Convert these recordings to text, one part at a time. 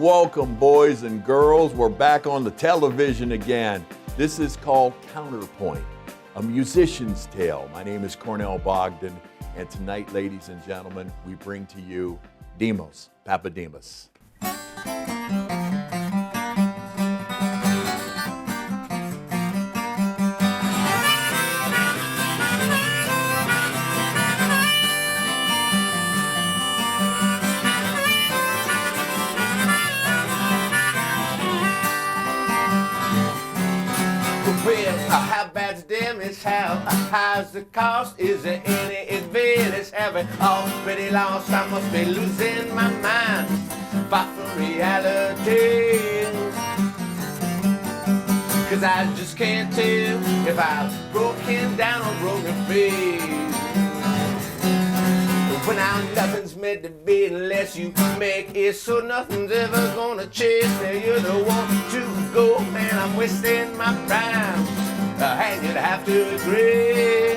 Welcome, boys and girls. We're back on the television again. This is called Counterpoint, a musician's tale. My name is Cornel Bogdan, and tonight, ladies and gentlemen, we bring to you Demos, Papadimas. How bad's the damage? How high's the cost? Is there any advantage? Have I already lost? I must be losing my mind, far from reality. Cause I just can't tell if I've broken down or broken free. When now nothing's meant to be unless you make it so nothing's ever gonna change. Now you don't want to go, man, I'm wasting my prime. And you'd have to agree,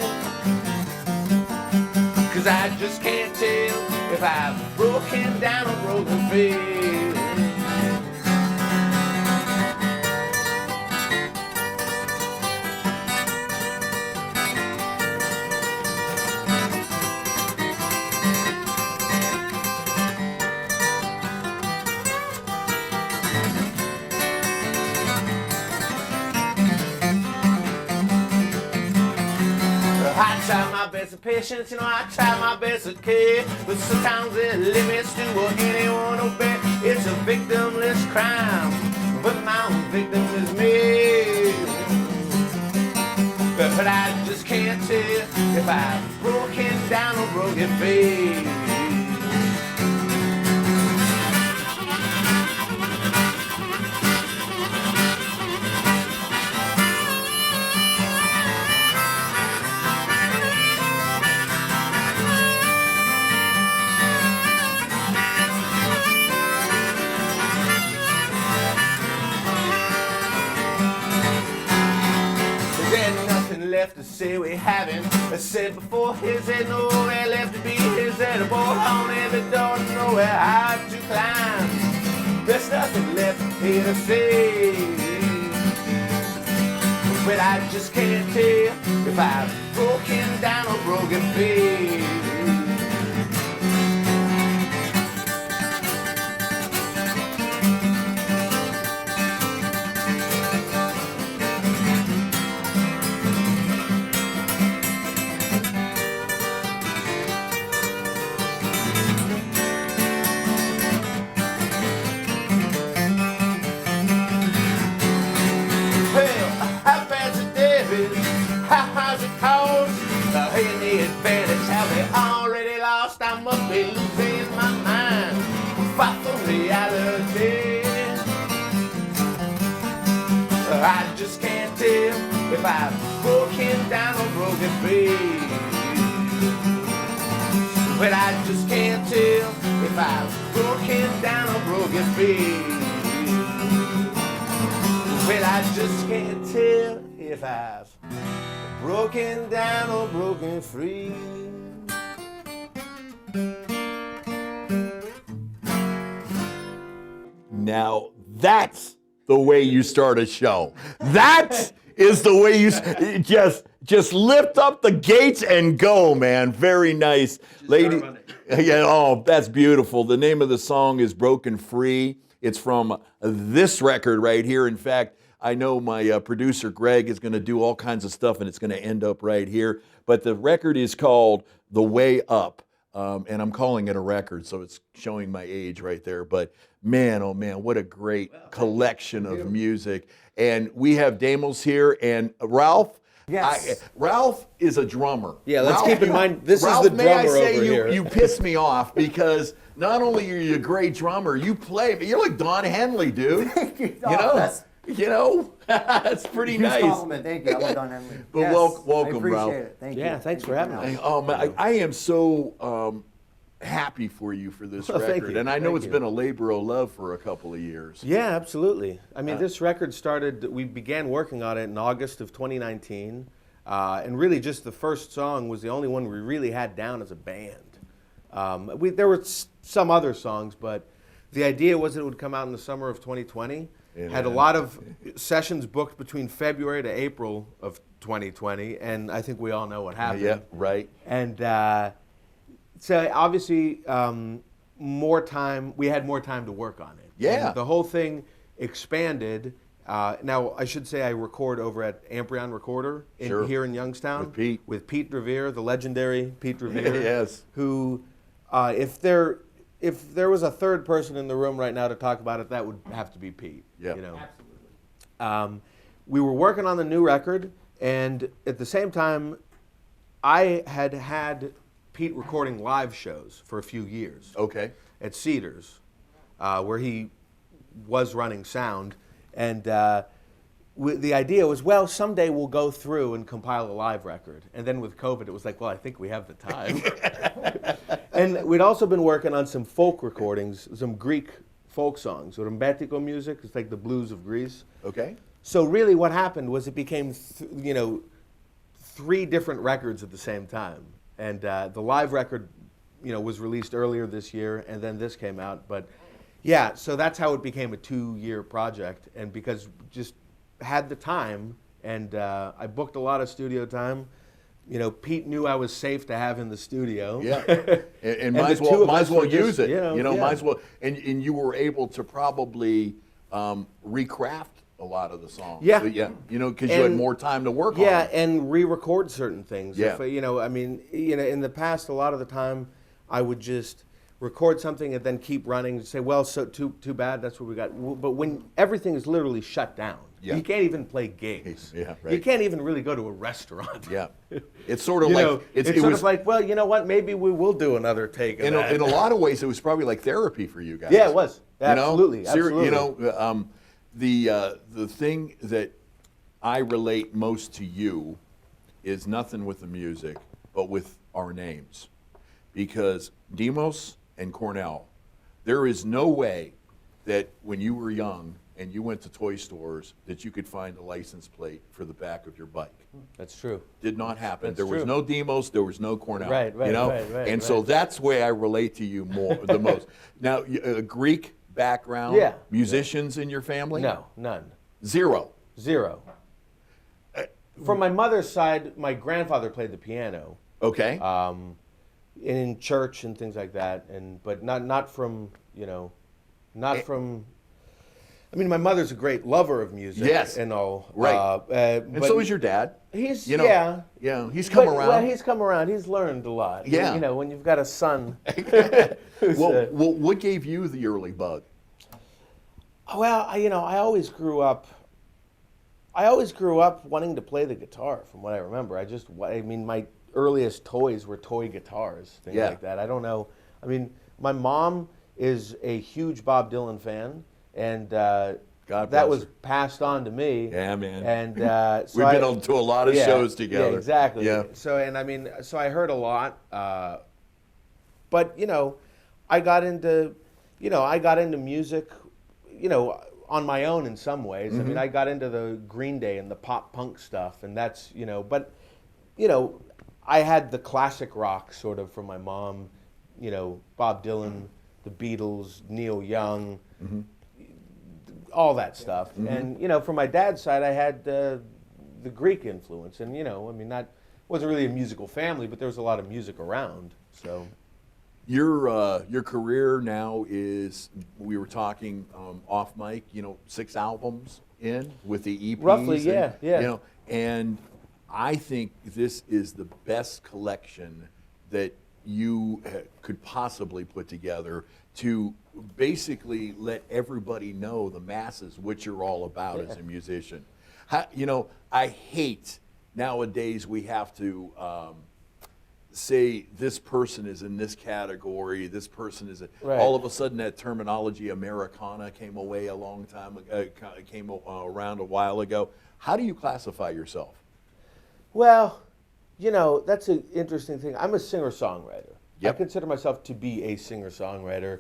cause I just can't tell if I've broken down or broken free. I try my best of patience, I try my best of care, but sometimes there are limits to what anyone will bear. It's a victimless crime, but my own victim is me. But I just can't tell if I've broken down or broken free. Left to say we haven't said before. Is there nowhere left to be? Is there a board on every door to nowhere hard to climb? There's nothing left here to say, but I just can't tell if I've broken down or broken free. How's it cost? In the advantage, have we already lost? I must be losing my mind, far from reality. I just can't tell if I've broken down or broken free. But I just can't tell if I've broken down or broken free. But I just can't tell if I've broken down or broken free. Now, that's the way you start a show. That is the way you just lift up the gates and go, man. Very nice. Lady. Yeah, oh, that's beautiful. The name of the song is Broken Free. It's from this record right here. In fact, I know my producer Greg is going to do all kinds of stuff and it's going to end up right here. But the record is called The Way Up. And I'm calling it a record, so it's showing my age right there. But man, oh man, what a great collection of music. And we have Demos here, and Ralph. Yes. Ralph is a drummer. Yeah, let's Ralph, keep in mind, this Ralph, is the drummer over may I say here. you piss me off because not only are you a great drummer, you play, but you're like Don Henley, dude. Thank you. You know, that's pretty nice. Compliment. Thank you. I'm Don Henley. But yes, welcome, I appreciate Ralph. it. Thank you. Yeah, thanks for having us. Oh man, I am so happy for you for this record. Thank you. And I know Thank it's you. been a labor of love for a couple of years. Yeah, absolutely. I mean, this record started, we began working on it in August of 2019. And really just the first song was the only one we really had down as a band. There were some other songs, but The idea was that it would come out in the summer of 2020. Yeah. Had a lot of sessions booked between February to April of 2020, and I think we all know what happened. Yeah, right. And so obviously, more time. We had more time to work on it. Yeah. And the whole thing expanded. Now, I should say I record over at Amprion Recorder Sure. here in Youngstown. With Pete. With Pete Revere, the legendary Pete Revere. Yes. Who, if there was a third person in the room right now to talk about it, that would have to be Pete. Yeah. You know? Absolutely. We were working on the new record, and at the same time, I had Pete recording live shows for a few years. Okay. At Cedars, where he was running sound. And the idea was, well, someday we'll go through and compile a live record. And then with COVID, it was like, well, I think we have the time. And we'd also been working on some folk recordings, some Greek folk songs, Rembetiko music. It's like the blues of Greece. Okay. So really what happened was it became, 3 different records at the same time. And the live record, was released earlier this year, and then this came out. But yeah, so that's how it became a 2-year project. And because just had the time, and I booked a lot of studio time. Pete knew I was safe to have in the studio. Yeah, and the might as two of well us were use just, it. yeah. Might as well. And you were able to probably recraft a lot of the songs. Yeah. So, yeah. Because you had more time to work on. Yeah, it. and re-record certain things. Yeah. In the past, a lot of the time, I would just record something and then keep running and say, well, so too bad, that's what we got. But when everything is literally shut down, Yeah. you can't even play gigs. Yeah, right. You can't even really go to a restaurant. Yeah. It's sort of You like know, it sort was of like, well, you know what? Maybe we will do another take of that. in a lot of ways it was probably like therapy for you guys. Yeah, it was. Absolutely. Absolutely. The thing that I relate most to you is nothing with the music, but with our names. Because Demos and Cornel, there is no way that when you were young and you went to toy stores that you could find a license plate for the back of your bike. That's true. Did not happen. That's there was true. no Demos, there was no Cornel. Right, you know? right. And so that's where I relate to you the most. Now, a Greek background, Yeah. musicians in your family? No, none. Zero. From my mother's side, my grandfather played the piano. Okay. In church and things like that, but not from. I mean, my mother's a great lover of music. Yes. And all. Right. And so is your dad. He's Yeah, he's come around. Well, he's come around. He's learned a lot. Yeah. When you've got a son. Well, what gave you the early bug? Well, I always grew up wanting to play the guitar. From what I remember, my earliest toys were toy guitars, things Yeah. like that. I don't know. I mean, my mom is a huge Bob Dylan fan, and God that bless was her. passed on to me. Yeah, man. And so We've been on to a lot of shows together. Yeah, exactly. Yeah. So I heard a lot, but I got into music, on my own in some ways. Mm-hmm. I mean, I got into the Green Day and the pop punk stuff, and that's but I had the classic rock sort of from my mom, Bob Dylan, the Beatles, Neil Young, all that stuff. Mm-hmm. And from my dad's side, I had the Greek influence, and that wasn't really a musical family, but there was a lot of music around. So Your career now is, we were talking off mic, 6 albums in with the EPs. Roughly, yeah. And I think this is the best collection that you could possibly put together to basically let everybody know, the masses, what you're all about as a musician. I hate nowadays we have to say this person is in this category, this person is Right. all of a sudden that terminology Americana came away a long time came around a while ago. How do you classify yourself? Well, that's an interesting thing. I'm a singer-songwriter. Yep. I consider myself to be a singer-songwriter.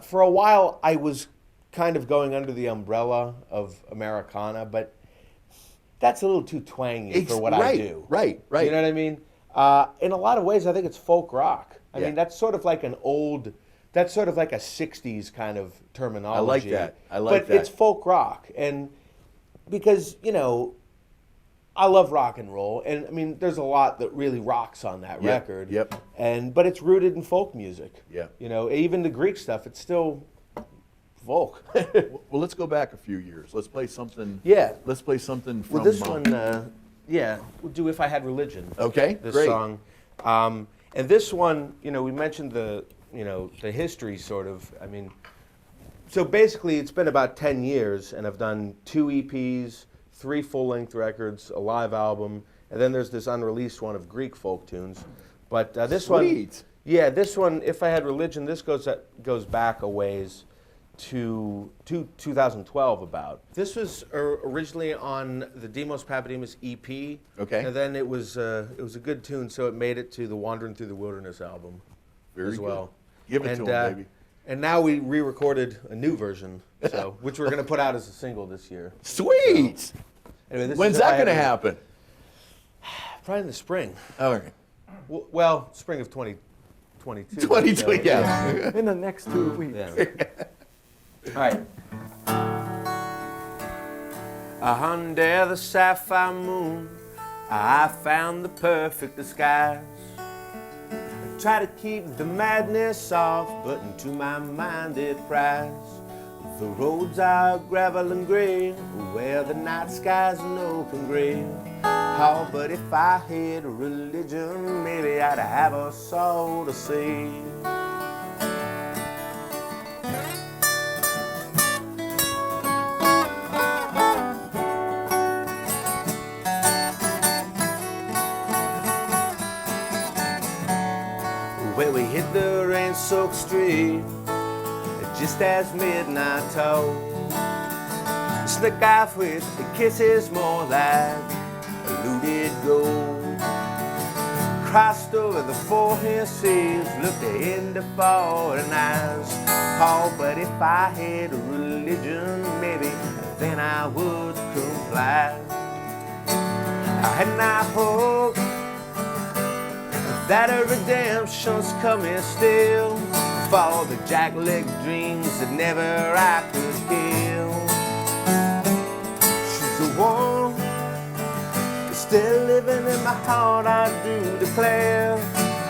For a while, I was kind of going under the umbrella of Americana, but that's a little too twangy for what I do. Right. You know what I mean? In a lot of ways, I think it's folk rock. I Yeah. mean, that's sort of like an old That's sort of like a 60s kind of terminology. that. I like but it's folk rock. And because, you know, I love rock and roll. And, I mean, there's a lot that really rocks on that record. Yep. But it's rooted in folk music. Yep. You know, even the Greek stuff, it's still folk. Well, let's go back a few years. Let's play something. Yeah. Let's play something from. Well, this one, we'll do If I Had Religion. Okay, This great. song. And this one, you know, we mentioned the history sort of. I mean, so basically it's been about 10 years and I've done 2 EPs, 3 full-length records, a live album, and then there's this unreleased one of Greek folk tunes. But this one, Sweet. yeah, this one, If I Had Religion, this goes back a ways to 2012 about. This was originally on the Demos Papadimas EP. Okay. And then it was a good tune, so it made it to the Wandering Through the Wilderness album Very as good. well. Give it to him, baby. And now we re-recorded a new version, which we're going to put out as a single this year. Sweet. Anyway, this When's is If I that Had going to Religion. happen? Probably in the spring. All right. Well, spring of 2022. 22, yeah. In the next 2 weeks. Yeah. All right. Under the sapphire moon, I found the perfect disguise. I try to keep the madness off, but into my mind it pries. The roads are gravel and gray, where the night sky's an open grave. Oh, but if I had a religion, maybe I'd have a soul to save. Where we hit the rain-soaked street, just as midnight told. Slick off with the kisses more like looted gold. Crossed over the 4 seas, looked into foreign eyes. Oh, but if I had a religion, maybe then I would comply. And I hope that a redemption's coming still for the jackleg dreams that never I could kill. She's the one still living in my heart, I do declare.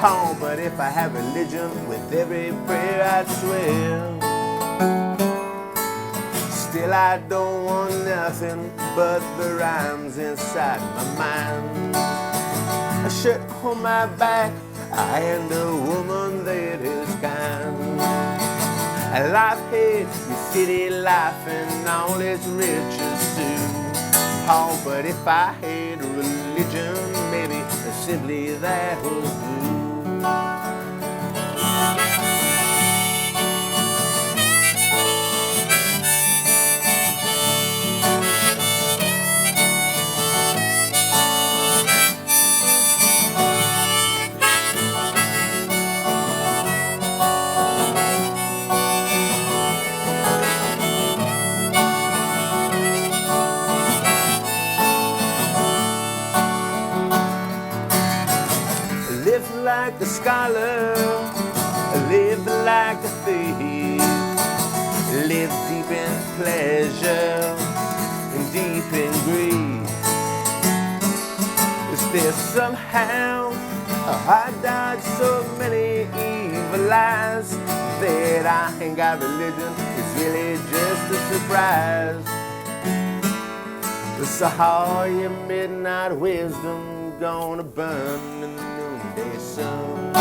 Oh, but if I had religion, with every prayer I'd swear. Still I don't want nothing but the rhymes inside my mind. A shirt on my back, and a woman that is kind. A life hates the city life and all its riches too. Oh, but if I had a religion, maybe simply that would do. Live like a scholar, live like a thief, live deep in pleasure and deep in greed. Is there somehow I dodged so many evil lies that I ain't got religion? It's really just a surprise. So how your midnight wisdom gonna burn in the noonday sun?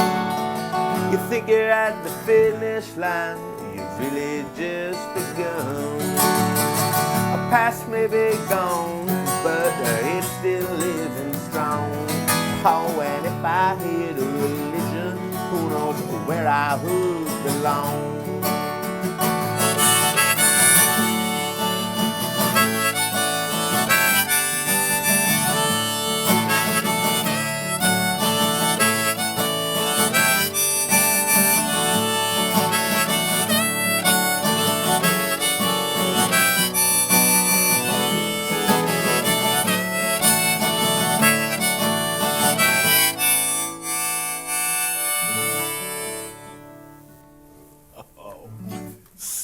You think you're at the finish line, you've really just begun. A past may be gone, but it's still living strong. Oh, and if I had a religion, who knows where I would belong.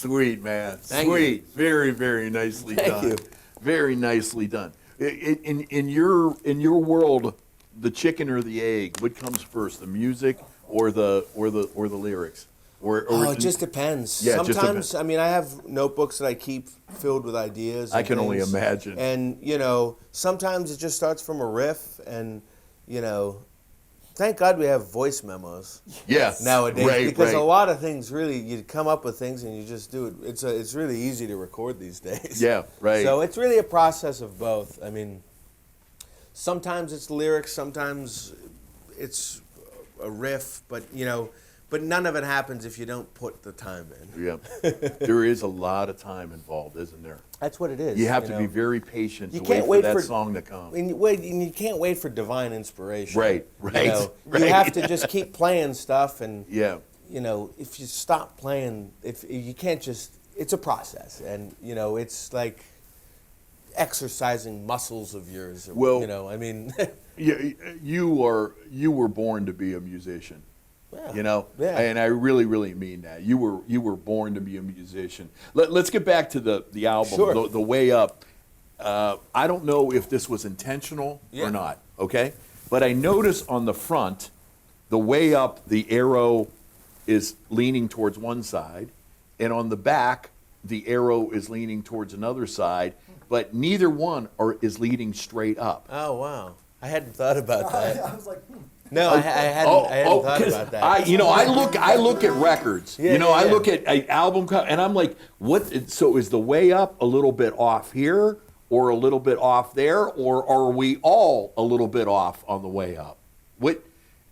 Sweet, man. Thank Sweet. Very, very nicely Thank done. you. Very nicely done. In your world, the chicken or the egg, what comes first, the music or the lyrics? It just depends. Yeah, it just Sometimes, depends. I mean, I have notebooks that I keep filled with ideas. I and can only things. imagine. And, sometimes it just starts from a riff and, thank God we have voice memos Yeah. nowadays. Right, because right. a lot of things really, you come up with things and you just do it. It's really easy to record these days. Yeah, right. So it's really a process of both. I mean, sometimes it's lyrics, sometimes it's a riff, but none of it happens if you don't put the time in. Yeah. There is a lot of time involved, isn't there? That's what it is. You have to be very patient You to can't wait wait for that for- song to come. And you can't wait for divine inspiration. Right, right, right. You have to just keep playing stuff, and Yeah. if you stop playing, if you can't just, it's a process, and it's like exercising muscles of yours. Or, Well- I mean, You were born to be a musician. Yeah. Yeah. And I really, really mean that. You were born to be a musician. Let's get back to the album, Sure. the Way Up. I don't know if this was intentional Yeah. or not, okay? But I notice on the front, the Way Up, the arrow is leaning towards one side, and on the back, the arrow is leaning towards another side, but neither one is leading straight up. oh wow, I hadn't thought about that. I was like, No, I hadn't thought 'cause about that. I look at records. Yeah, I yeah. look at an album and I'm like, what? So is the Way Up a little bit off here, or a little bit off there, or are we all a little bit off on the Way Up? What?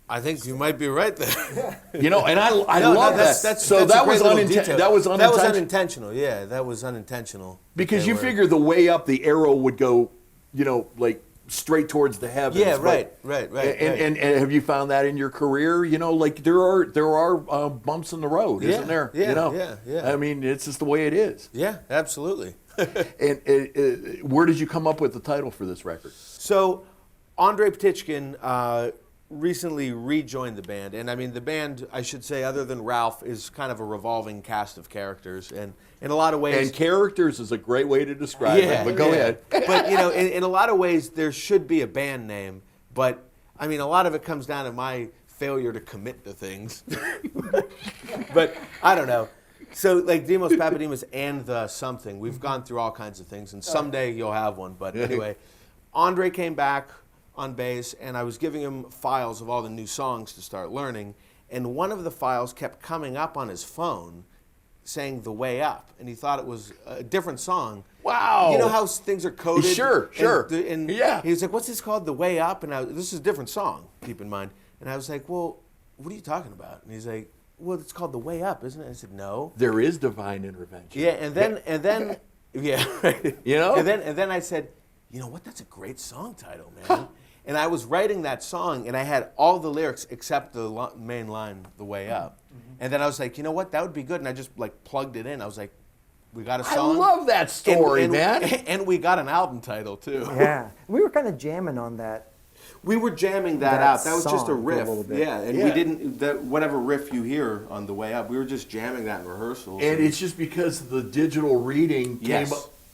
I think you might be right there. And I No, love that's, that. That's, So that's that a great was little unintentional. detail. That was That was unintentional. unintentional. Yeah, that was unintentional. Because They you were- figure the Way Up, the arrow would go, like straight towards the heavens. Yeah, but- right. And have you found that in your career? Like there are bumps in the road, isn't there? Yeah. I mean, it's just the way it is. Yeah, absolutely. And where did you come up with the title for this record? So, Andrei Petichkin recently rejoined the band, and I mean the band, I should say, other than Ralph, is kind of a revolving cast of characters, and in a lot of ways. And characters is a great way to describe it. But go ahead. But in a lot of ways, there should be a band name, but I mean, a lot of it comes down to my failure to commit to things. But I don't know. So like Demos, Papadimas, and the something, we've gone through all kinds of things, and someday you'll have one. But anyway, Andre came back on bass, and I was giving him files of all the new songs to start learning, and one of the files kept coming up on his phone saying The Way Up, and he thought it was a different song. Wow. You know how things are coded? Sure. And Yeah. he was like, what's this called? The Way Up? And this is a different song, keep in mind. And I was like, well, what are you talking about? And he's like, well, it's called The Way Up, isn't it? I said, no. There is divine intervention. Yeah, and then, yeah, right. You know? And then I said, you know what? That's a great song title, man. And I was writing that song, and I had all the lyrics except the main line, The Way Up. And then I was like, you know what? That would be good. And I just like plugged it in. I was like, we got a I song. love that story, man. And we got an album title too. yeah. We were kind of jamming on that. We were jamming that That out. That was just a song for a riff. little bit. Yeah, and Yeah. we didn't. Whatever riff you hear on The Way Up, we were just jamming that in rehearsals. And it's just because the digital reading Yes.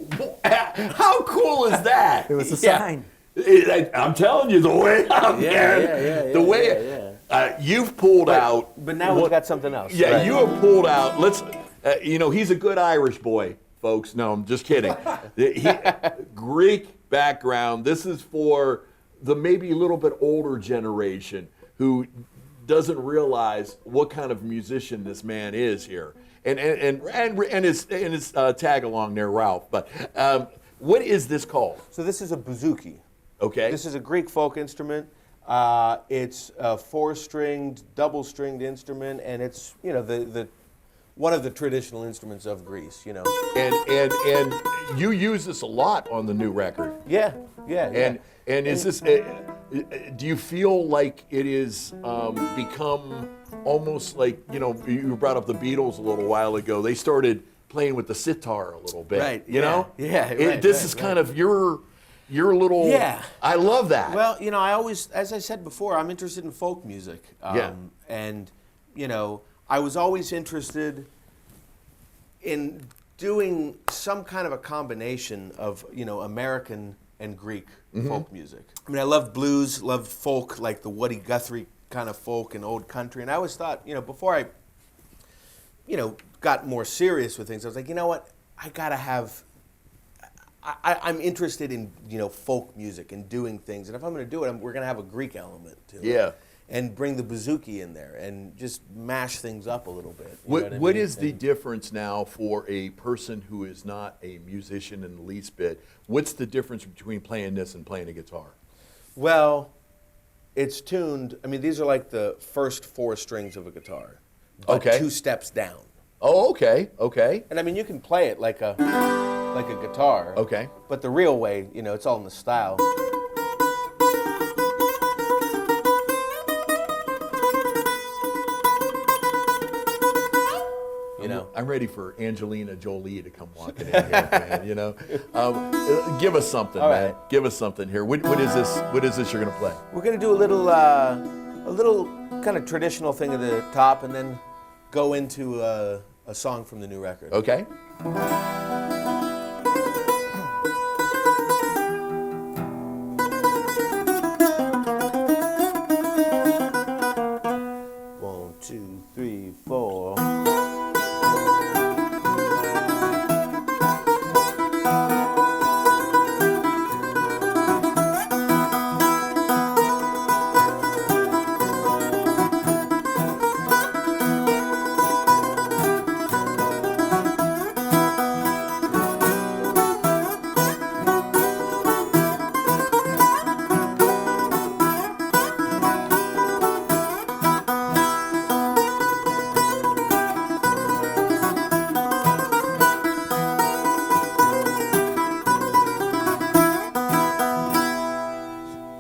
came up. How cool is that? It was a Yeah. sign. I'm telling you, The Way Up, Yeah, man. yeah, The way you've pulled out. But now we've got something else. Yeah, Right. you have pulled out. Let's. He's a good Irish boy, folks. No, I'm just kidding. Greek background. This is for the maybe a little bit older generation who doesn't realize what kind of musician this man is here, and his tag along there, Ralph. But what is this called? So this is a bouzouki. Okay. This is a Greek folk instrument. It's a four-stringed, double-stringed instrument, and it's the one of the traditional instruments of Greece. and you use this a lot on the new record. Yeah. And is this? Do you feel like it is become almost like you brought up the Beatles a little while ago? They started playing with the sitar a little bit, Right, You know, yeah, This is kind of your little. Yeah. I love that. Well, I always, as I said before, I'm interested in folk music. Yeah. And I was always interested in doing some kind of a combination of, you know, American and Greek folk music. I mean, I loved blues, loved folk, like the Woody Guthrie kind of folk and old country. And I always thought, you know, before I, you know, got more serious with things, I was like, you know what, I gotta have, I'm interested in, you know, folk music and doing things. And if I'm gonna do it, we're gonna have a Greek element to it. Yeah. And bring the bouzouki in there and just mash things up a little bit. You know What I mean? is the difference now for a person who is not a musician in the least bit? What's the difference between playing this and playing a guitar? Well, it's tuned. I mean, these are like the first 4 strings of a guitar, but Okay. 2 steps down. Oh, okay, okay, And I mean, you can play it like a guitar. okay. But the real way, you know, it's all in the style. You know. I'm ready for Angelina Jolie to come walking in here, man. You know, give us something, All man. right. Give us something here. What is this? What is this you're gonna play? We're gonna do a little kind of traditional thing at the top, and then go into a song from the new record. Okay. One, two, three, four.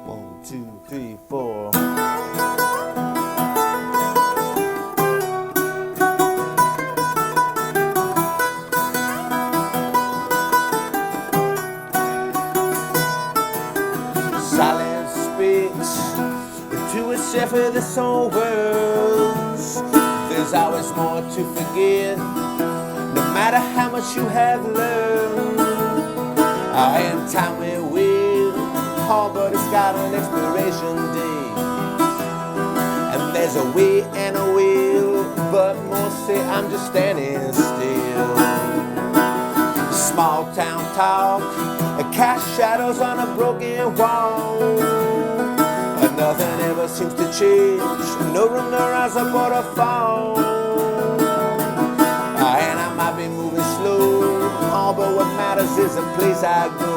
One, two, three, four. Silence speaks to itself of this whole world. There's always more to forget, no matter how much you have learned. In time we will, oh, but it's got an expiration date. And there's a way and a will, but most say I'm just standing still. Small town talk, cast shadows on a broken wall. Nothing ever seems to change, no room to rise up or to fall. And I might be moving slow, oh, but what matters is the place I go.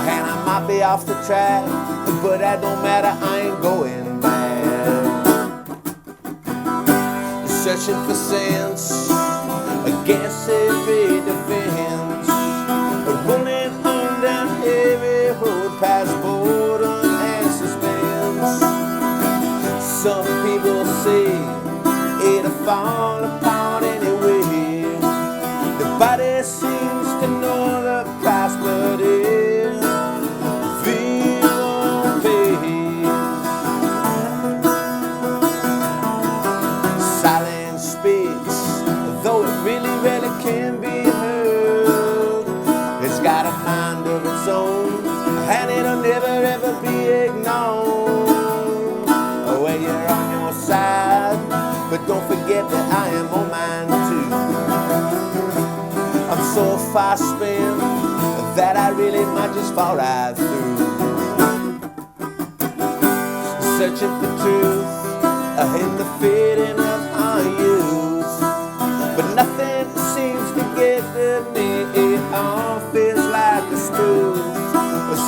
And I might be off the track, but that don't matter, I ain't going back. Searching for sense against every defense, rolling on down heavy road past boredom and suspense. Some people say it'll fall apart anyway. The body seems to know the price, but it feels unpaid. Silence speaks, though it really, really can be heard. It's got a mind of its own, and it'll never ever be ignored. Well, you're on your side, but don't forget that I am on mine too. I'm so far spent that I really might just fall right through. Searching for truth in the fading of our youth, but nothing seems to get to me. It all feels like a spoof.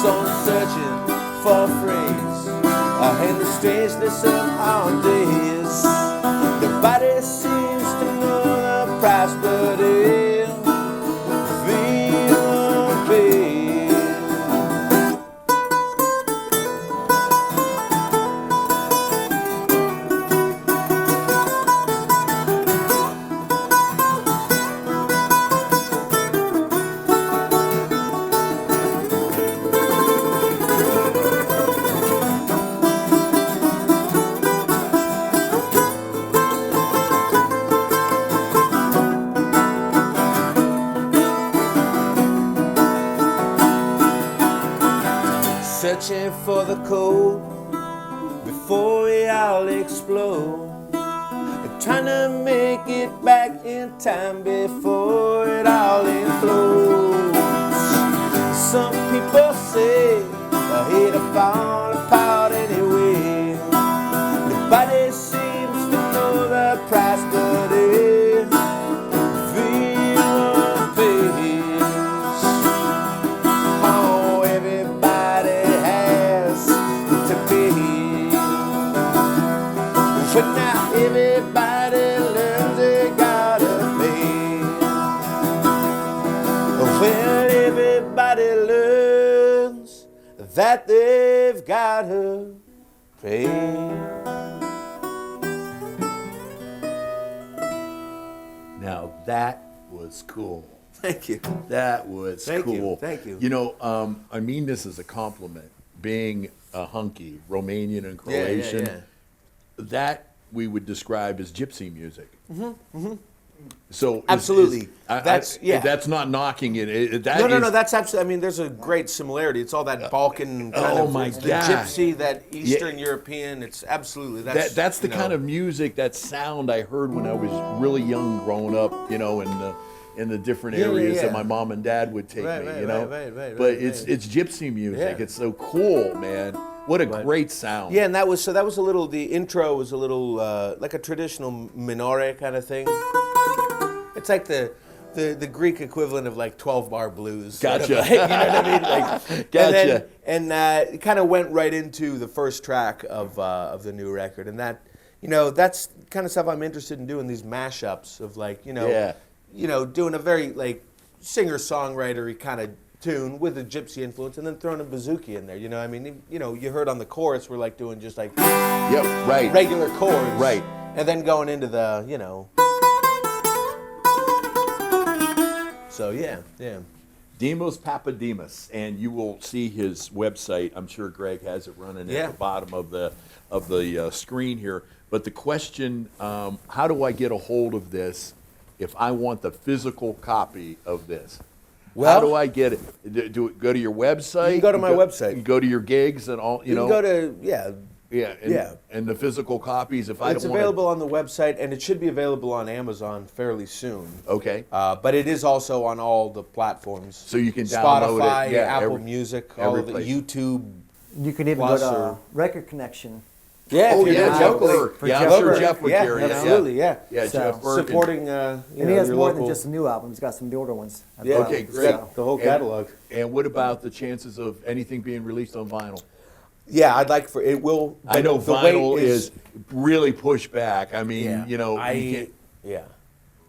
So I'm searching for a phrase in the strangeness of our days. The body seems to know the price, but it feels unpaid. the cold before we all explode. And trying to make it back in time before it all implodes. Some people say I hate to fall apart anyway. Nobody seems to know the price, but everyone pays. Oh, everybody has to pay. But now everybody learns they gotta pay. Well, everybody learns that they've gotta pay. Now that was cool. Thank you. That was Thank you, cool. thank you. You know, I mean this as a compliment. Being a hunky, Romanian and Croatian, that we would describe as gypsy music. So Absolutely. that's not knocking it. No. That's absolutely. I mean, there's a great similarity. It's all that Balkan kind oh of my the God. gypsy, that Eastern European. It's absolutely That's the you know, kind of music, that sound I heard when I was really young, growing up. You know, in the different areas that my mom and dad would take me. You know, but it's gypsy music. Yeah. It's so cool, man. What a great sound. Yeah, and that was a little. The intro was a little like a traditional minore kind of thing. It's like the Greek equivalent of like 12-bar blues. Gotcha. Sort of, like, you know what I mean? Like, Gotcha. And it kind of went right into the first track of the new record, and that, you know, that's kind of stuff I'm interested in doing, these mashups of like, you know, doing a very like singer-songwriter-y kind of tune with a gypsy influence, and then throwing a bouzouki in there. You know, I mean, you know, you heard on the chorus we're like doing just like regular chords, Right. and then going into the, you know. So yeah. Demos Papadimas, and you will see his website. I'm sure Greg has it running at the bottom of the screen here. But the question, how do I get a hold of this if I want the physical copy of this? Well, how do I get it? Go to your website? You can go to my website. You go to your gigs and all. You know. can go to And the physical copies. If I it's don't want available on the website, and it should be available on Amazon fairly soon. Okay. But it is also on all the platforms. So you can download Spotify, it. Yeah, Apple Music, all of the place. YouTube. You can even Plus go to or- Record Connection. Yeah, Oh if you're yeah, doing Jeff locally. Burke. For Yeah, Jeff I'm sure Burke. Jeff would Yeah, carry it. absolutely, yeah. Yeah, So- Jeff Burke. Supporting, And he has your more local. than just a new album. He's got some of the older ones. as Yeah, well. Okay, it's great. got the whole catalog. And what about the chances of anything being released on vinyl? Yeah, I'd like for it will. I know the weight vinyl is really pushed back. I mean, Yeah, you know, you can't, yeah.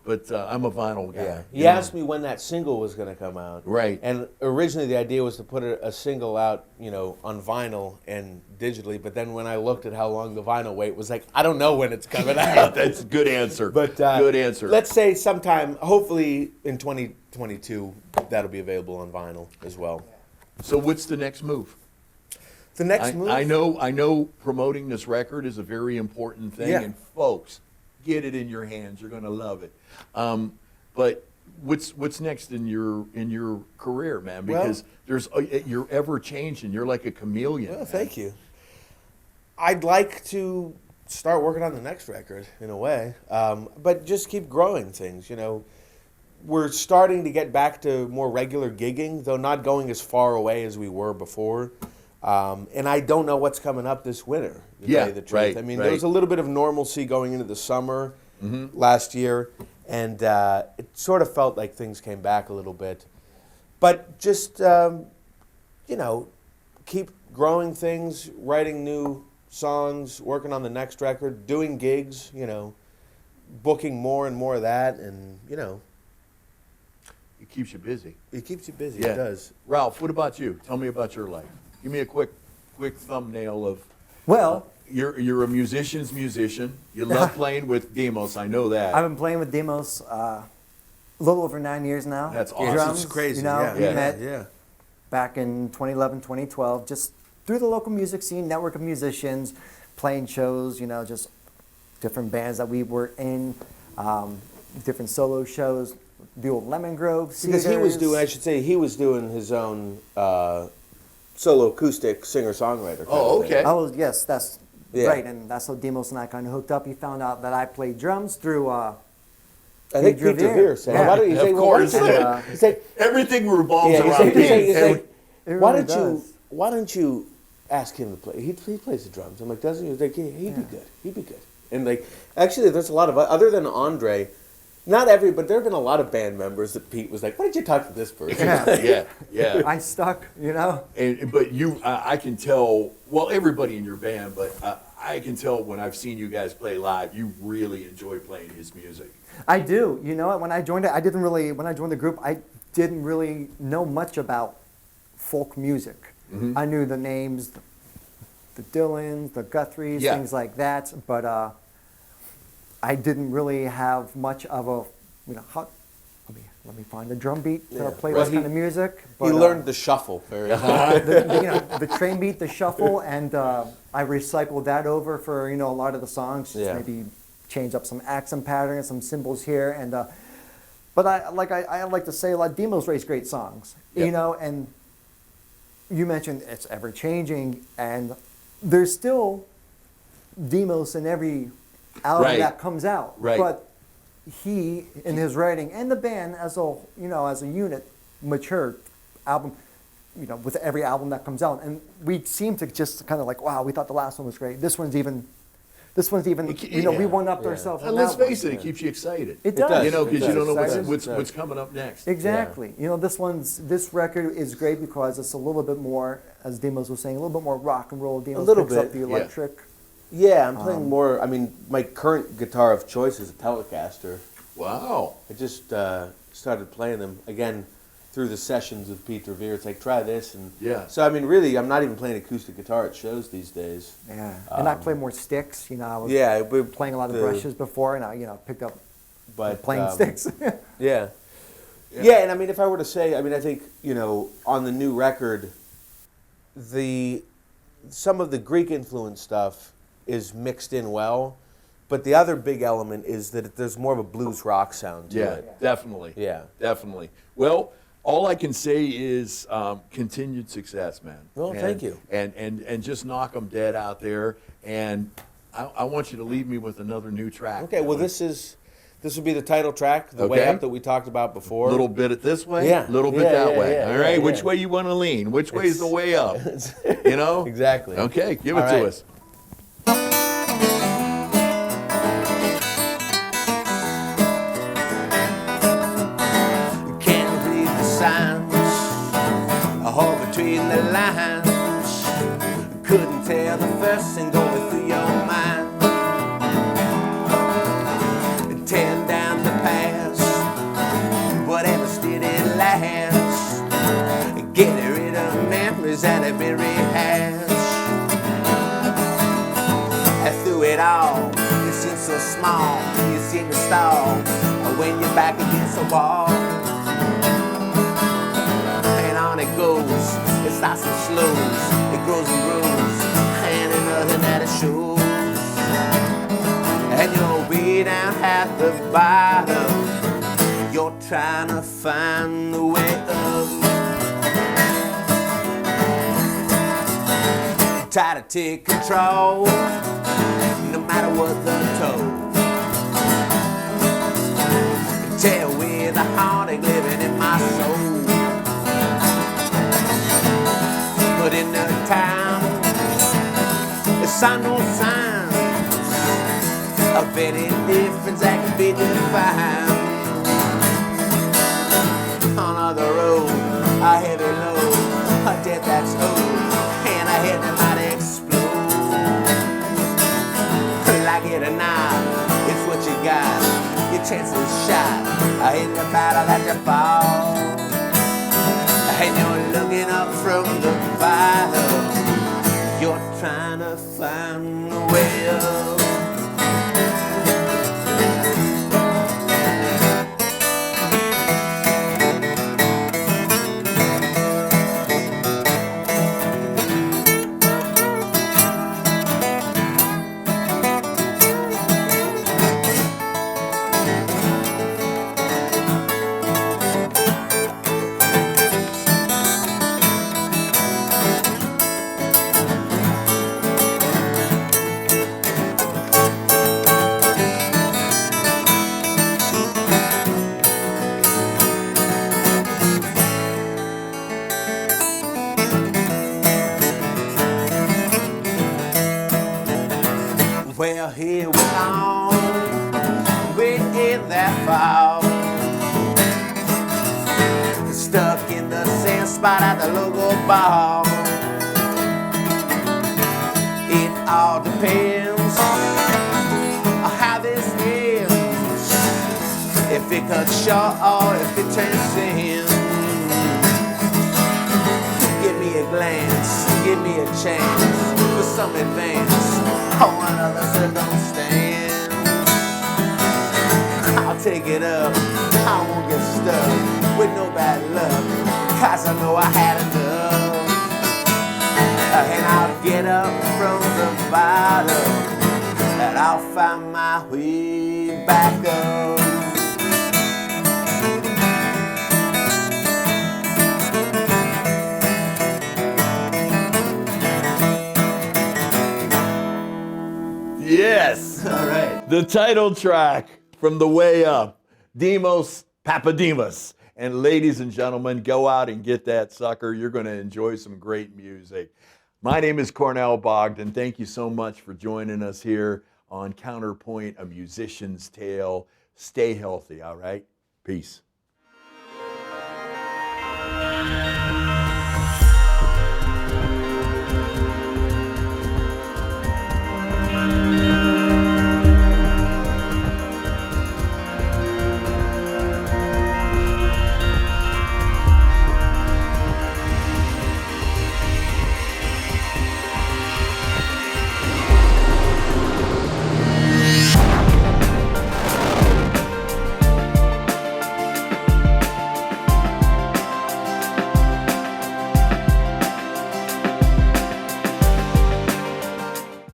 but I'm a vinyl guy. Yeah. you He know. asked me when that single was going to come out. Right. And originally the idea was to put a single out, you know, on vinyl and digitally. But then when I looked at how long the vinyl wait was, like, I don't know when it's coming out. That's a good answer. But good answer. Let's say sometime, hopefully in 2022, that'll be available on vinyl as well. So what's the next move? The next move. I know promoting this record is a very important thing, Yeah. and folks, get it in your hands. You're going to love it. But what's next in your career, man? Because you're ever changing. You're like a chameleon. Well, man. thank you. I'd like to start working on the next record in a way, but just keep growing things. You know, we're starting to get back to more regular gigging, though not going as far away as we were before. And I don't know what's coming up this winter, to tell you the truth. right, I mean, right. there was a little bit of normalcy going into the summer last year, and it sort of felt like things came back a little bit. But just, you know, keep growing things, writing new songs, working on the next record, doing gigs, you know, booking more and more of that, and, you know, It keeps you busy. it keeps you busy. Yeah. It does. Ralph, what about you? Tell me about your life. Give me a quick thumbnail of. Well, You're a musician's musician. You love playing with Demos. I know that. I've been playing with Demos a little over 9 years now. That's awesome. Drums, It's crazy. You know, yeah. we met yeah. back in 2011, 2012, just through the local music scene, network of musicians, playing shows, you know, just different bands that we were in, different solo shows, the old Lemon Grove, Because he was Cedars. doing, I should say, he was doing his own solo acoustic singer-songwriter. kind Oh, of thing. okay. Oh, yes, that's Yeah. right, and that's how Demos and I kind of hooked up. He found out that I played drums through. I think Pete Peter Revere. Revere said, Yeah. why don't you Of say, well, why course. don't you- And, he's like, Everything revolves yeah, he's around like, Pete. It why really don't does. why don't you ask him to play? He plays the drums. I'm like, doesn't he? He's like, yeah, he'd be good. He'd be good. And like, actually, there's a lot of other than Andre, not every, but there have been a lot of band members that Pete was like, why don't you talk to this person? Yeah. I stuck, you know. But you, I can tell. Well, everybody in your band, but I can tell when I've seen you guys play live, you really enjoy playing his music. I do. You know what? When I joined it, when I joined the group, I didn't really know much about folk music. I knew the names, the Dylans, the Guthries, Yeah. things like that, but I didn't really have much of a, let me find a drum beat to Yeah. play Well, this kind of music. He But, learned the shuffle very well. the train beat, the shuffle, and I recycled that over for a lot of the songs. Just Yeah. maybe change up some accent patterns, some symbols here, and but I like to say a lot. Demos writes great songs, Yep. and you mentioned it's ever changing, and there's still Demos in every album Right. that comes out, Right. but he in his writing and the band as a unit matured album with every album that comes out, and we seem to just kind of like, wow, we thought the last one was great, this one's even we one upped ourselves on And let's that one. face it, it keeps you excited. It does. Because you don't know Excited. what's coming up next. Exactly. This record is great because it's a little bit more, as Demos was saying, a little bit more rock and roll. Demos little picks up bit, the yeah. electric. Yeah, I'm playing more. I mean, my current guitar of choice is a Telecaster. Wow. I just started playing them again through the sessions with Pete Revere. It's like, try this. And Yeah. so, I mean, really, I'm not even playing acoustic guitar at shows these days. Yeah. And I play more sticks. I was Yeah, we're playing a lot of brushes before, and I picked up but playing sticks. Yeah. Yeah, and I mean, if I were to say, I mean, I think, on the new record, some of the Greek influence stuff is mixed in well, but the other big element is that there's more of a blues rock sound to Yeah, it. definitely. Yeah. Definitely. Well, all I can say is continued success, man. Well, thank you. And just knock them dead out there. And I want you to leave me with another new track. Okay, well, this would be the title track, The Way Okay. Up that we talked about before. A little bit it this way, Yeah. a little bit Yeah, that yeah, way. yeah, All right, yeah, which yeah. way you want to lean? Which way is the way up? Exactly. Okay, give it All to right. us. Can't read the signs, I hold between the lines. Couldn't tell the first thing going through your mind. Tearing down the past, whatever still it lasts. Getting rid of memories that have been rehashed. And through it all, you seem so small, you seem to stall when you're back against the wall. And on it goes, it starts and slows, it grows and grows, and nothing that it shows. And you'll be down at the bottom, you're trying to find the way up. Try to take control, no matter what the toll. Tell with the heartache living in my soul. But in the town, it's no sign of any difference that can be defined. On the road, a heavy load, a death that's old, and a head that might explode. Like it or not, it's what you got. Your chances shot in the battle that you fall. And you're looking up from the bottom, you're trying to find a way up. fall. Stuck in the same spot at the local bar. It all depends on how this ends. If it cuts short or if it transcends. Give me a glance, give me a chance for some advance on another circumstance. I'll take it up, I won't get stuck with no bad luck, 'cause I know I had enough. And I'll get up from the bottom, and I'll find my way back up. Yes. All right. The title track from The Way Up, Demos Papadimas. And ladies and gentlemen, go out and get that sucker. You're going to enjoy some great music. My name is Cornel Bogdan. Thank you so much for joining us here on Counterpoint, A Musician's Tale. Stay healthy, all right? Peace.